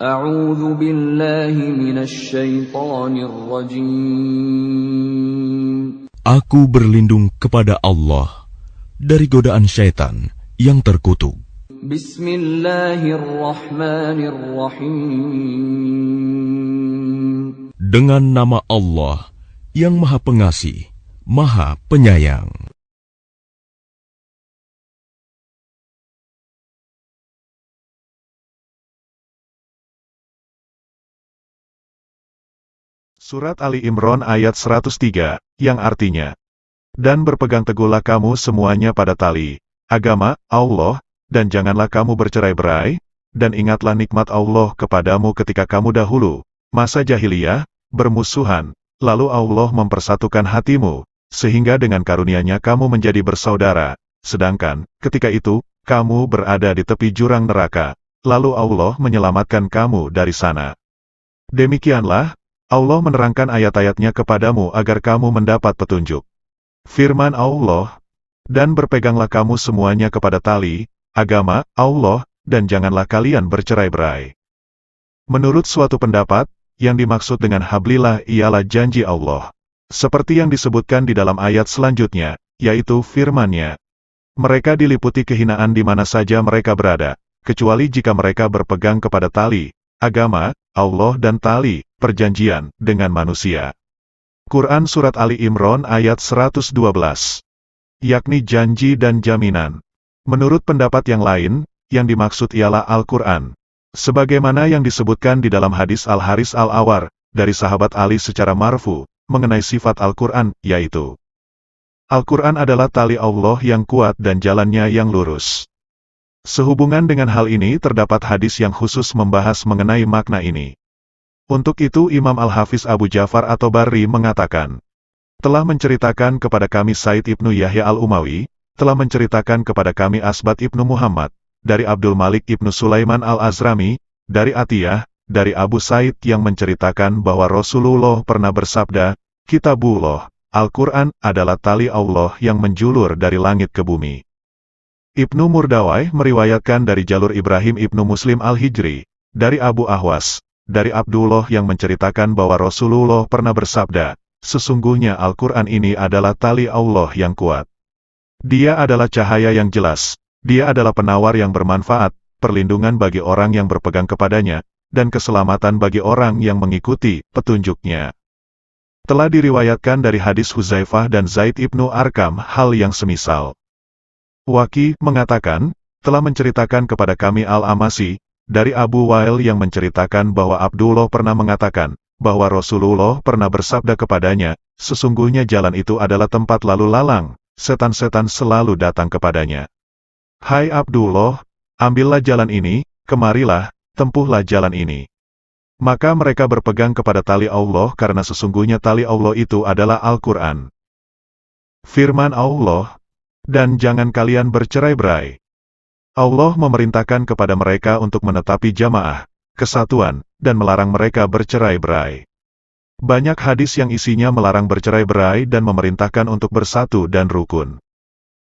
أعوذ بالله من الشيطان الرجيم. Aku berlindung kepada Allah dari godaan syaitan yang terkutuk. Bismillahirrahmanirrahim. Dengan nama Allah yang Maha Pengasih, Maha Penyayang. Surat Ali Imran ayat 103, yang artinya, dan berpegang teguhlah kamu semuanya pada tali agama Allah, dan janganlah kamu bercerai-berai, dan ingatlah nikmat Allah kepadamu ketika kamu dahulu, masa jahiliyah, bermusuhan, lalu Allah mempersatukan hatimu, sehingga dengan karunia-Nya kamu menjadi bersaudara, sedangkan, ketika itu, kamu berada di tepi jurang neraka, lalu Allah menyelamatkan kamu dari sana. Demikianlah, Allah menerangkan ayat-ayat-Nya kepadamu agar kamu mendapat petunjuk. Firman Allah, dan berpeganglah kamu semuanya kepada tali agama Allah, dan janganlah kalian bercerai-berai. Menurut suatu pendapat, yang dimaksud dengan hablillah ialah janji Allah. Seperti yang disebutkan di dalam ayat selanjutnya, yaitu firman-Nya. Mereka diliputi kehinaan di mana saja mereka berada, kecuali jika mereka berpegang kepada tali agama Allah dan tali perjanjian dengan manusia. Quran Surat Ali Imran ayat 112. Yakni janji dan jaminan. Menurut pendapat yang lain, yang dimaksud ialah Al-Quran. Sebagaimana yang disebutkan di dalam hadis Al-Haris Al-Awar, dari sahabat Ali secara marfu, mengenai sifat Al-Quran, yaitu Al-Quran adalah tali Allah yang kuat dan jalannya yang lurus. Sehubungan dengan hal ini terdapat hadis yang khusus membahas mengenai makna ini. Untuk itu Imam Al-Hafiz Abu Ja'far At-Tabari mengatakan, telah menceritakan kepada kami Said ibnu Yahya Al-Umawi, telah menceritakan kepada kami Asbat ibnu Muhammad, dari Abdul Malik ibnu Sulaiman Al-Azrami, dari Atiyah, dari Abu Said yang menceritakan bahwa Rasulullah pernah bersabda, Kitabullah, Al-Quran adalah tali Allah yang menjulur dari langit ke bumi. Ibnu Murdawai meriwayatkan dari jalur Ibrahim ibnu Muslim Al-Hijri, dari Abu Ahwas, dari Abdullah yang menceritakan bahwa Rasulullah pernah bersabda, sesungguhnya Al-Quran ini adalah tali Allah yang kuat. Dia adalah cahaya yang jelas, dia adalah penawar yang bermanfaat, perlindungan bagi orang yang berpegang kepadanya, dan keselamatan bagi orang yang mengikuti petunjuknya. Telah diriwayatkan dari hadis Huzaifah dan Zaid ibnu Arkam hal yang semisal. Waqi mengatakan, telah menceritakan kepada kami Al-Amasi, dari Abu Wail yang menceritakan bahwa Abdullah pernah mengatakan, bahwa Rasulullah pernah bersabda kepadanya, sesungguhnya jalan itu adalah tempat lalu lalang, setan-setan selalu datang kepadanya. Hai Abdullah, ambillah jalan ini, kemarilah, tempuhlah jalan ini. Maka mereka berpegang kepada tali Allah karena sesungguhnya tali Allah itu adalah Al-Quran. Firman Allah, dan jangan kalian bercerai-berai. Allah memerintahkan kepada mereka untuk menetapi jamaah, kesatuan, dan melarang mereka bercerai-berai. Banyak hadis yang isinya melarang bercerai-berai dan memerintahkan untuk bersatu dan rukun.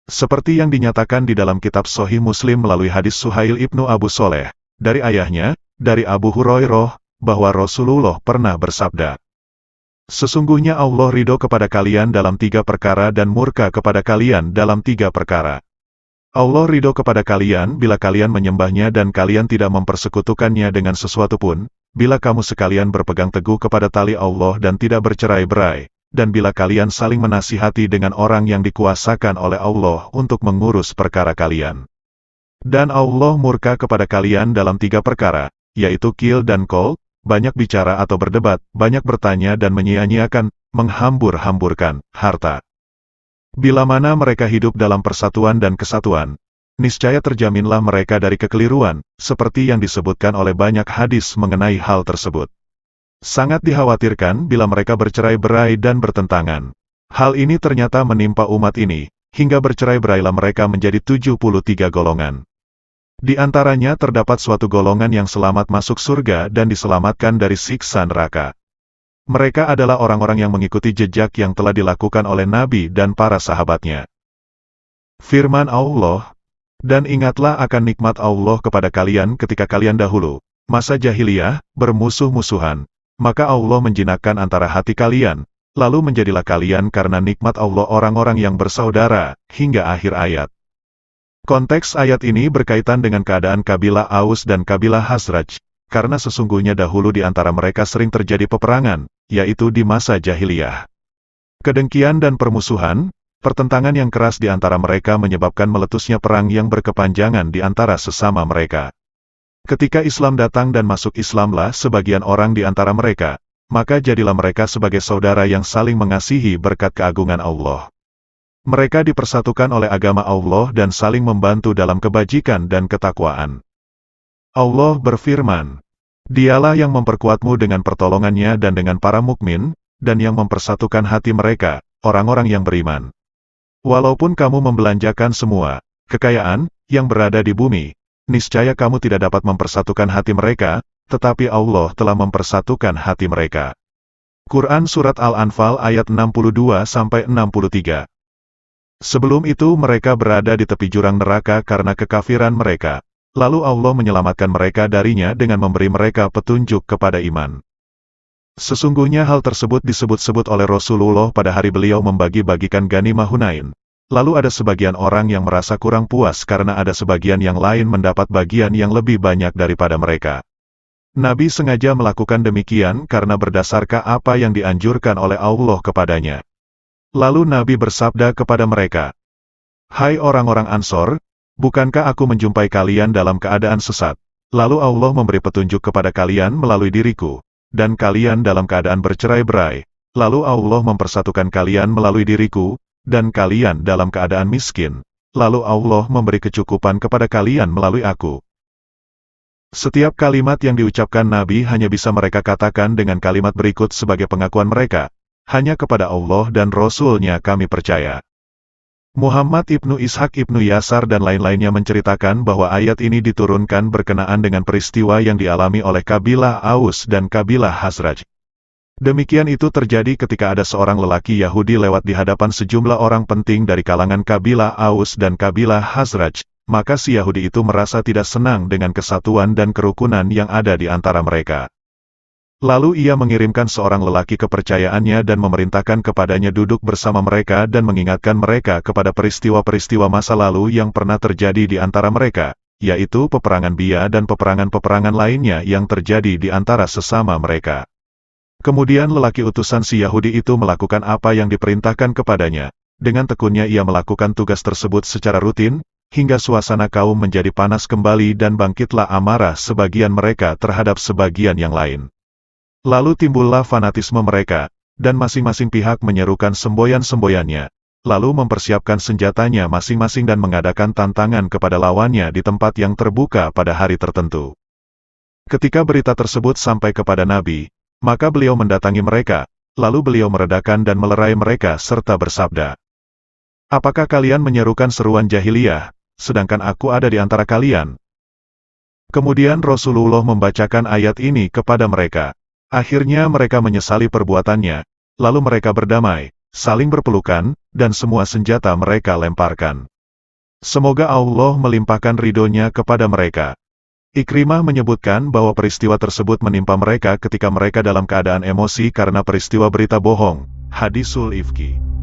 Seperti yang dinyatakan di dalam kitab Sahih Muslim melalui hadis Suhail ibnu Abu Soleh, dari ayahnya, dari Abu Hurairah, bahwa Rasulullah pernah bersabda, sesungguhnya Allah ridho kepada kalian dalam 3 perkara dan murka kepada kalian dalam 3 perkara. Allah ridho kepada kalian bila kalian menyembahnya dan kalian tidak mempersekutukannya dengan sesuatu pun, bila kamu sekalian berpegang teguh kepada tali Allah dan tidak bercerai-berai, dan bila kalian saling menasihati dengan orang yang dikuasakan oleh Allah untuk mengurus perkara kalian. Dan Allah murka kepada kalian dalam 3 perkara, yaitu qil dan qol, banyak bicara atau berdebat, banyak bertanya dan menyia-nyiakan, menghambur-hamburkan harta. Bila mana mereka hidup dalam persatuan dan kesatuan, niscaya terjaminlah mereka dari kekeliruan, seperti yang disebutkan oleh banyak hadis mengenai hal tersebut. Sangat dikhawatirkan bila mereka bercerai-berai dan bertentangan. Hal ini ternyata menimpa umat ini, hingga bercerai-berailah mereka menjadi 73 golongan. Di antaranya terdapat suatu golongan yang selamat masuk surga dan diselamatkan dari siksa neraka. Mereka adalah orang-orang yang mengikuti jejak yang telah dilakukan oleh Nabi dan para sahabatnya. Firman Allah, dan ingatlah akan nikmat Allah kepada kalian ketika kalian dahulu, masa jahiliyah, bermusuh-musuhan, maka Allah menjinakkan antara hati kalian, lalu menjadilah kalian karena nikmat Allah orang-orang yang bersaudara, hingga akhir ayat. Konteks ayat ini berkaitan dengan keadaan kabilah Aus dan kabilah Khazraj, karena sesungguhnya dahulu di antara mereka sering terjadi peperangan, yaitu di masa jahiliyah. Kedengkian dan permusuhan, pertentangan yang keras di antara mereka menyebabkan meletusnya perang yang berkepanjangan di antara sesama mereka. Ketika Islam datang dan masuk Islamlah sebagian orang di antara mereka, maka jadilah mereka sebagai saudara yang saling mengasihi berkat keagungan Allah. Mereka dipersatukan oleh agama Allah dan saling membantu dalam kebajikan dan ketakwaan. Allah berfirman, Dialah yang memperkuatmu dengan pertolongannya dan dengan para mukmin, dan yang mempersatukan hati mereka, orang-orang yang beriman. Walaupun kamu membelanjakan semua kekayaan yang berada di bumi, niscaya kamu tidak dapat mempersatukan hati mereka, tetapi Allah telah mempersatukan hati mereka. Quran Surat Al-Anfal ayat 62-63. Sebelum itu mereka berada di tepi jurang neraka karena kekafiran mereka, lalu Allah menyelamatkan mereka darinya dengan memberi mereka petunjuk kepada iman. Sesungguhnya hal tersebut disebut-sebut oleh Rasulullah pada hari beliau membagi-bagikan ghanimah Hunain. Lalu ada sebagian orang yang merasa kurang puas karena ada sebagian yang lain mendapat bagian yang lebih banyak daripada mereka. Nabi sengaja melakukan demikian karena berdasarkan apa yang dianjurkan oleh Allah kepadanya. Lalu Nabi bersabda kepada mereka, Hai orang-orang Ansor, bukankah aku menjumpai kalian dalam keadaan sesat? Lalu Allah memberi petunjuk kepada kalian melalui diriku, dan kalian dalam keadaan bercerai-berai. Lalu Allah mempersatukan kalian melalui diriku, dan kalian dalam keadaan miskin. Lalu Allah memberi kecukupan kepada kalian melalui aku. Setiap kalimat yang diucapkan Nabi hanya bisa mereka katakan dengan kalimat berikut sebagai pengakuan mereka, hanya kepada Allah dan Rasul-Nya kami percaya. Muhammad ibnu Ishaq ibnu Yasar dan lain-lainnya menceritakan bahwa ayat ini diturunkan berkenaan dengan peristiwa yang dialami oleh kabilah Aus dan kabilah Khazraj. Demikian itu terjadi ketika ada seorang lelaki Yahudi lewat di hadapan sejumlah orang penting dari kalangan kabilah Aus dan kabilah Khazraj, maka si Yahudi itu merasa tidak senang dengan kesatuan dan kerukunan yang ada di antara mereka. Lalu ia mengirimkan seorang lelaki kepercayaannya dan memerintahkan kepadanya duduk bersama mereka dan mengingatkan mereka kepada peristiwa-peristiwa masa lalu yang pernah terjadi di antara mereka, yaitu peperangan Bia dan peperangan-peperangan lainnya yang terjadi di antara sesama mereka. Kemudian lelaki utusan si Yahudi itu melakukan apa yang diperintahkan kepadanya. Dengan tekunnya ia melakukan tugas tersebut secara rutin, hingga suasana kaum menjadi panas kembali dan bangkitlah amarah sebagian mereka terhadap sebagian yang lain. Lalu timbullah fanatisme mereka, dan masing-masing pihak menyerukan semboyan-semboyannya, lalu mempersiapkan senjatanya masing-masing dan mengadakan tantangan kepada lawannya di tempat yang terbuka pada hari tertentu. Ketika berita tersebut sampai kepada Nabi, maka beliau mendatangi mereka, lalu beliau meredakan dan melerai mereka serta bersabda, Apakah kalian menyerukan seruan jahiliyah, sedangkan aku ada di antara kalian? Kemudian Rasulullah membacakan ayat ini kepada mereka. Akhirnya mereka menyesali perbuatannya, lalu mereka berdamai, saling berpelukan, dan semua senjata mereka lemparkan. Semoga Allah melimpahkan ridho-Nya kepada mereka. Ikrimah menyebutkan bahwa peristiwa tersebut menimpa mereka ketika mereka dalam keadaan emosi karena peristiwa berita bohong, hadisul ifki.